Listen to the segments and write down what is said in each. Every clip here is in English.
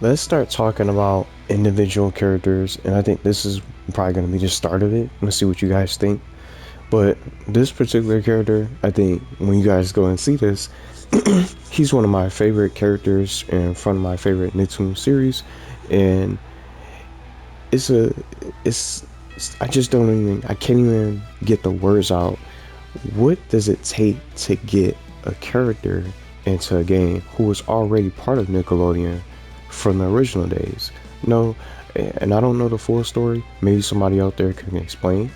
let's start talking about individual characters, and I think this is probably going to be the start of it. Let's see what you guys think. But this particular character, I think when you guys go and see this, he's one of my favorite characters and from my favorite Nicktoons series, and it's a it's I just don't even I can't even get the words out. What does it take to get a character into a game who was already part of Nickelodeon from the original days? No, and I don't know the full story. Maybe somebody out there can explain.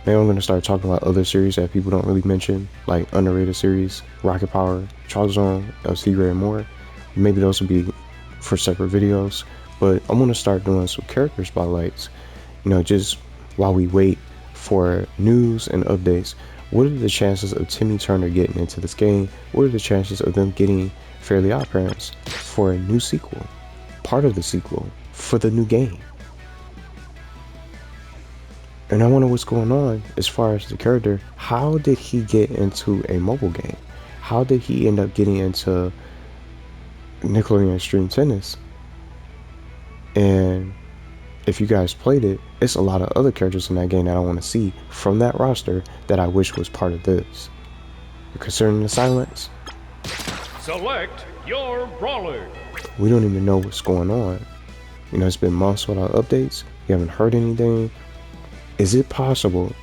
Maybe I'm gonna start talking about other series that people don't really mention, like underrated series, Rocket Power, Charles Zone, Secret, and more. Maybe those will be for separate videos. But I'm gonna start doing some character spotlights. Just while we wait for news and updates. What are the chances of Timmy Turner getting into this game? What are the chances of them getting Fairly Odd Parents for a new sequel? Part of the sequel for the new game. And I wonder what's going on as far as the character. How did he get into a mobile game? How did he end up getting into Nickelodeon Extreme Tennis? And if you guys played it, it's a lot of other characters in that game that I want to see from that roster that I wish was part of this. Concerning the silence, select your brawler. We don't even know what's going on. It's been months without updates. We haven't heard anything. Is it possible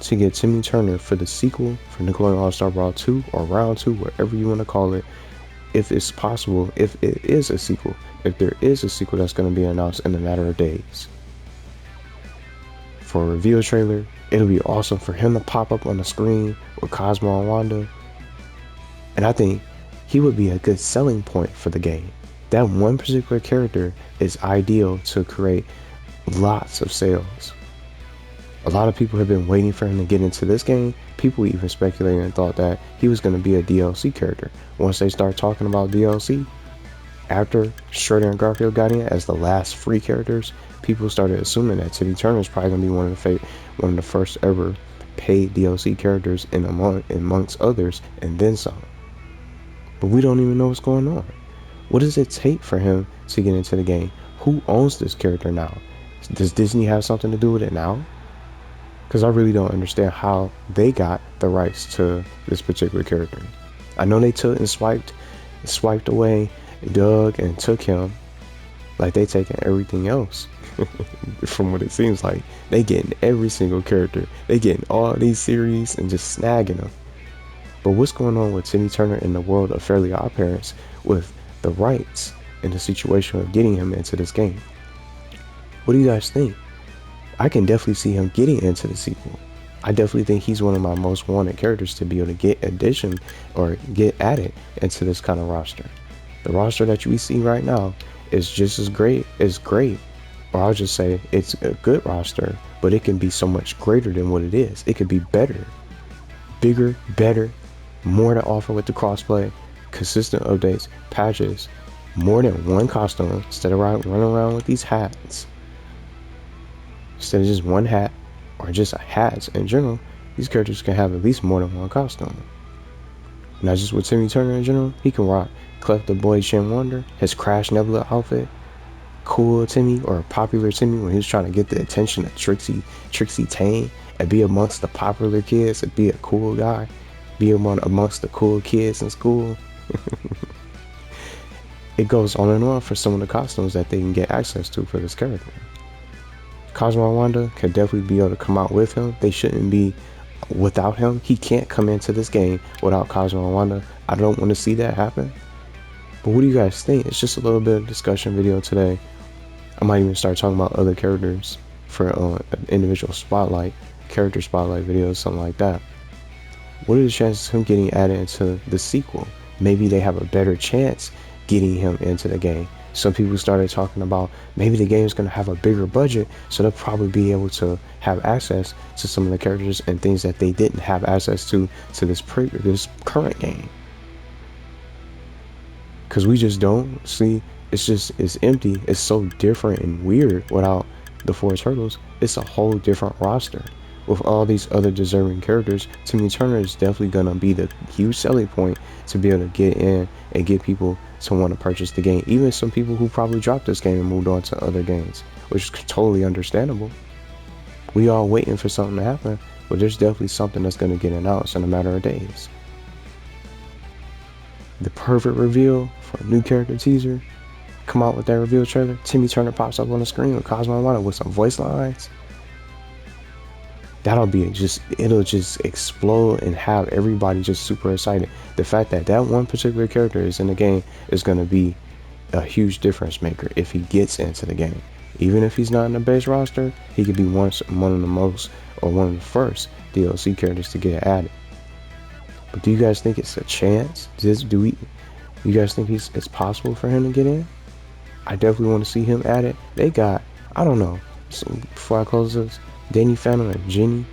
to get Timmy Turner for the sequel for Nickelodeon All-Star Brawl 2 or Round 2, whatever you want to call it? If it's possible, if it is a sequel, if there is a sequel that's going to be announced in a matter of days. For a reveal trailer, it'll be awesome for him to pop up on the screen with Cosmo and Wanda. And I think he would be a good selling point for the game. That one particular character is ideal to create lots of sales. A lot of people have been waiting for him to get into this game. People even speculated and thought that he was going to be a DLC character. Once they start talking about DLC, after Shredder and Garfield got in as the last free characters, people started assuming that Timmy Turner is probably going to be one of the first ever paid DLC characters amongst others, and then some. But we don't even know what's going on. What does it take for him to get into the game? Who owns this character now? Does Disney have something to do with it now? Because I really don't understand how they got the rights to this particular character. I know they took and swiped away Doug and took him, like they taking everything else. From what it seems like, they getting every single character. They getting all these series and just snagging them. But what's going on with Timmy Turner in the world of Fairly Odd Parents with the rights and the situation of getting him into this game? What do you guys think? I can definitely see him getting into the sequel. I definitely think he's one of my most wanted characters to be able to get addition or get added into this kind of roster. The roster that we see right now is just as great. Or I'll just say it's a good roster, but it can be so much greater than what it is. It could be better, bigger, better, more to offer with the crossplay, consistent updates, patches, more than one costume instead of running around with these hats. Instead of just one hat or just hats in general, these characters can have at least more than one costume. Not just with Timmy Turner in general, he can rock Clef the Boy Shin Wonder, his Crash Nebula outfit, Cool Timmy or Popular Timmy when he was trying to get the attention of Trixie Tane and be amongst the popular kids and be a cool guy, be amongst the cool kids in school. It goes on and on for some of the costumes that they can get access to for this character. Cosmo and Wanda could definitely be able to come out with him. They shouldn't be without him. He can't come into this game without Cosmo and Wanda. I don't want to see that happen. But what do you guys think? It's just a little bit of discussion video today. I might even start talking about other characters for an individual character spotlight videos, something like that. What are the chances of him getting added into the sequel? Maybe they have a better chance getting him into the game. Some people started talking about maybe the game is going to have a bigger budget, so they'll probably be able to have access to some of the characters and things that they didn't have access to this current game. Because we just don't see, it's empty. It's so different and weird without the four turtles. It's a whole different roster. with all these other deserving characters, Timmy Turner is definitely gonna be the huge selling point to be able to get in and get people to want to purchase the game. Even some people who probably dropped this game and moved on to other games, which is totally understandable. We all waiting for something to happen, but there's definitely something that's gonna get announced in a matter of days. The perfect reveal for a new character teaser. Come out with that reveal trailer. Timmy Turner pops up on the screen with Cosmo and Wanda with some voice lines. That'll be it'll just explode and have everybody just super excited. The fact that that one particular character is in the game is going to be a huge difference maker if he gets into the game. Even if he's not in the base roster, he could be one of the most or one of the first DLC characters to get added. But do you guys think it's a chance? You guys think it's possible for him to get in? I definitely want to see him added. They got, I don't know, so before I close this, Danny Phantom and Jenny.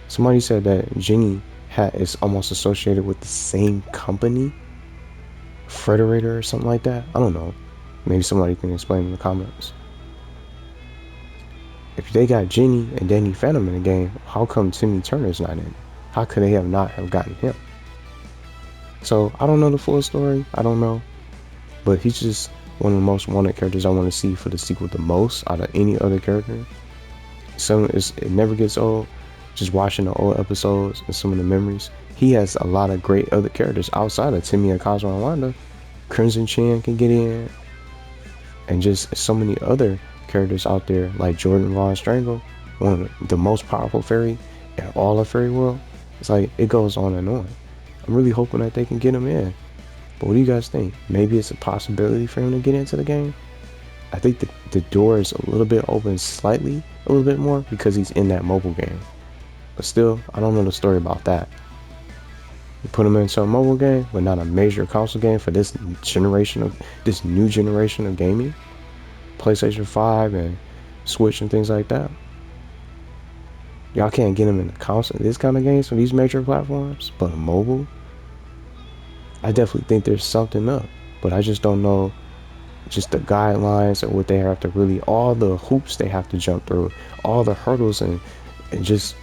Somebody said that Jenny is almost associated with the same company, Frederator or something like that. I don't know. Maybe somebody can explain in the comments. If they got Jenny and Danny Phantom in the game, how come Timmy Turner's not in? How could they not have gotten him? So I don't know the full story. I don't know, but he's just one of the most wanted characters I want to see for the sequel the most out of any other character. It never gets old. Just watching the old episodes and some of the memories. He has a lot of great other characters outside of Timmy and Cosmo and Wanda. Crimson Chan can get in, and just so many other characters out there like Jordan Von Strangle, one of the most powerful fairy in all of Fairy World. It's like it goes on and on. I'm really hoping that they can get him in. But what do you guys think? Maybe it's a possibility for him to get into the game. I think the door is a little bit open slightly, a little bit more because he's in that mobile game. But still, I don't know the story about that. You put him into a mobile game, but not a major console game for this new generation of gaming, PlayStation 5 and Switch and things like that. Y'all can't get him in the console, this kind of games for these major platforms, but mobile. I definitely think there's something up, but I just don't know just the guidelines and what they have to really, all the hoops they have to jump through, all the hurdles and just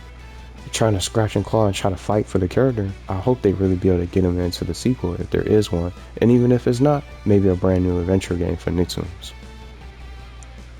trying to scratch and claw and try to fight for the character. I hope they really be able to get him into the sequel if there is one, and even if it's not, maybe a brand new adventure game for Nicktoons.